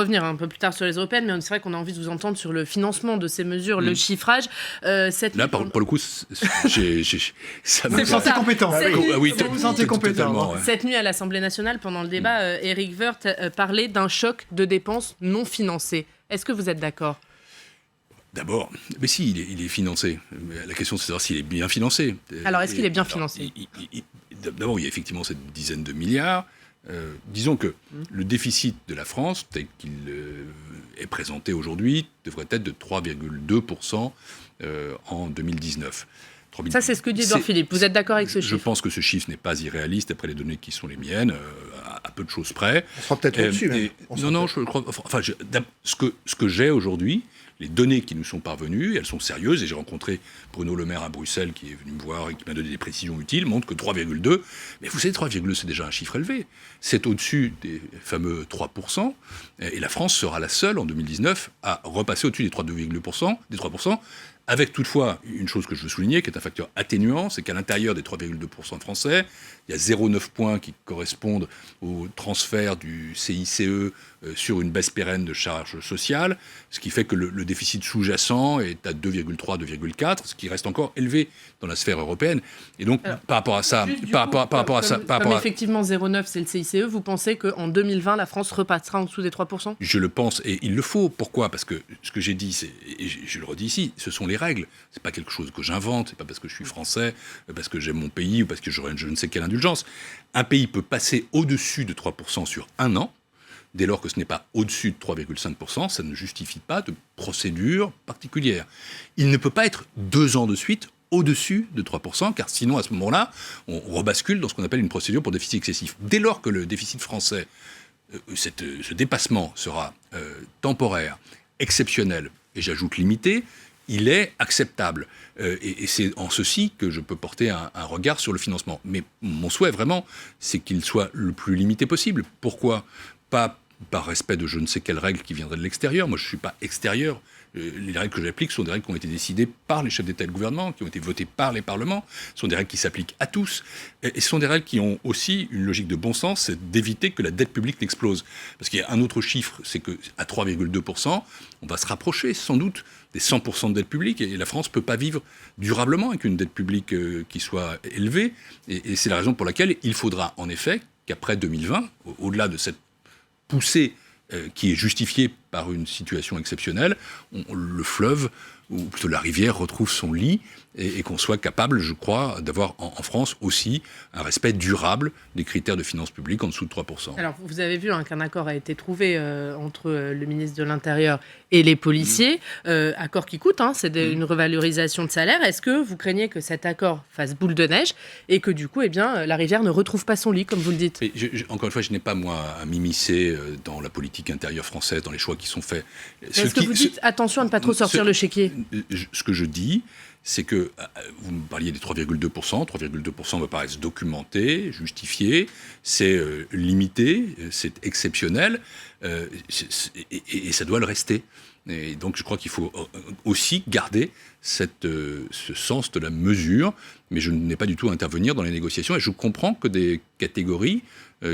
revenir un peu plus tard sur les européennes, mais c'est vrai qu'on a envie de vous entendre sur le financement de ces mesures, le chiffrage. Là, pour le coup, ça vous vous sentez compétent. Oui, vous vous sentez compétent. Cette nuit à l'Assemblée nationale, pendant le débat, Éric Woerth parlait d'un choc de dépenses non financées. Est-ce que vous êtes d'accord ? D'abord, mais si, il est financé. La question, c'est de savoir s'il est bien financé. Alors, est-ce qu'il est bien financé ? D'abord, il y a effectivement cette dizaine de milliards. Disons que le déficit de la France, tel qu'il est présenté aujourd'hui, devrait être de 3,2% en 2019. Ça, c'est ce que dit Édouard Philippe. Vous êtes d'accord avec ce chiffre ? Je pense que ce chiffre n'est pas irréaliste après les données qui sont les miennes, à peu de choses près. On sera peut-être au-dessus. Non, je crois. Enfin, ce que j'ai aujourd'hui, les données qui nous sont parvenues, elles sont sérieuses, et j'ai rencontré Bruno Le Maire à Bruxelles, qui est venu me voir et qui m'a donné des précisions utiles, montrent que 3,2, mais vous savez, 3,2, c'est déjà un chiffre élevé. C'est au-dessus des fameux 3%, et la France sera la seule, en 2019, à repasser au-dessus des 3%, avec toutefois une chose que je veux souligner, qui est un facteur atténuant, c'est qu'à l'intérieur des 3,2% de Français, il y a 0,9 points qui correspondent au transfert du CICE sur une baisse pérenne de charges sociales, ce qui fait que le déficit sous-jacent est à 2,3, 2,4, ce qui reste encore élevé dans la sphère européenne. Et donc, par rapport à ça... Comme effectivement 0,9, c'est le CICE, vous pensez qu'en 2020, la France repassera en dessous des 3%? Je le pense, et il le faut. Pourquoi ? Parce que ce que j'ai dit, et je le redis ici, ce sont les règles. C'est pas quelque chose que j'invente, c'est pas parce que je suis français, parce que j'aime mon pays, ou parce que j'aurais je ne sais quelle indulgence. Un pays peut passer au-dessus de 3% sur un an, dès lors que ce n'est pas au-dessus de 3,5%, ça ne justifie pas de procédure particulière. Il ne peut pas être 2 ans de suite au-dessus de 3%, car sinon, à ce moment-là, on rebascule dans ce qu'on appelle une procédure pour déficit excessif. Dès lors que le déficit français, ce dépassement sera temporaire, exceptionnel, et j'ajoute limité, il est acceptable. Et c'est en ceci que je peux porter un regard sur le financement. Mais mon souhait, vraiment, c'est qu'il soit le plus limité possible. Pourquoi ? Pas par respect de je ne sais quelles règles qui viendraient de l'extérieur. Moi, je ne suis pas extérieur. Les règles que j'applique sont des règles qui ont été décidées par les chefs d'État et de gouvernement, qui ont été votées par les parlements. Ce sont des règles qui s'appliquent à tous. Et ce sont des règles qui ont aussi une logique de bon sens, c'est d'éviter que la dette publique n'explose. Parce qu'il y a un autre chiffre, c'est qu'à 3,2%, on va se rapprocher sans doute des 100% de dette publique. Et la France ne peut pas vivre durablement avec une dette publique qui soit élevée. Et c'est la raison pour laquelle il faudra en effet qu'après 2020, au-delà de cette poussée qui est justifiée par une situation exceptionnelle, le fleuve, ou plutôt la rivière, retrouve son lit et qu'on soit capable, je crois, d'avoir en France aussi un respect durable des critères de finances publiques en dessous de 3%. Alors, vous avez vu qu'un accord a été trouvé entre le ministre de l'Intérieur et les policiers. Accord qui coûte, c'est une revalorisation de salaire. Est-ce que vous craignez que cet accord fasse boule de neige et que du coup, la rivière ne retrouve pas son lit, comme vous le dites ? Encore une fois, je n'ai pas, moi, à m'immiscer dans la politique intérieure française, dans les choix qui sont faits. Est-ce que vous dites attention à ne pas trop sortir le chéquier ? Ce que je dis, c'est que, vous me parliez des 3,2%, 3,2% me paraissent documentés, justifiés, c'est limité, c'est exceptionnel, et ça doit le rester. Et donc je crois qu'il faut aussi garder ce sens de la mesure, mais je n'ai pas du tout à intervenir dans les négociations, et je comprends que des catégories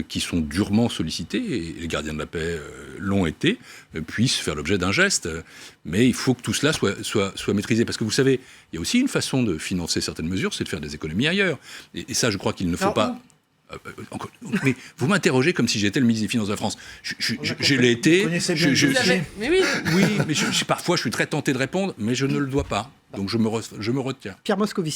qui sont durement sollicitées, et les gardiens de la paix l'ont été, puissent faire l'objet d'un geste. Mais il faut que tout cela soit maîtrisé. Parce que vous savez, il y a aussi une façon de financer certaines mesures, c'est de faire des économies ailleurs. Et ça, je crois qu'il ne faut pas... mais vous m'interrogez comme si j'étais le ministre des Finances de la France. Je l'ai été. Mais oui. Oui, mais parfois je suis très tenté de répondre, mais je ne le dois pas. Donc je me retiens. Pierre Moscovici.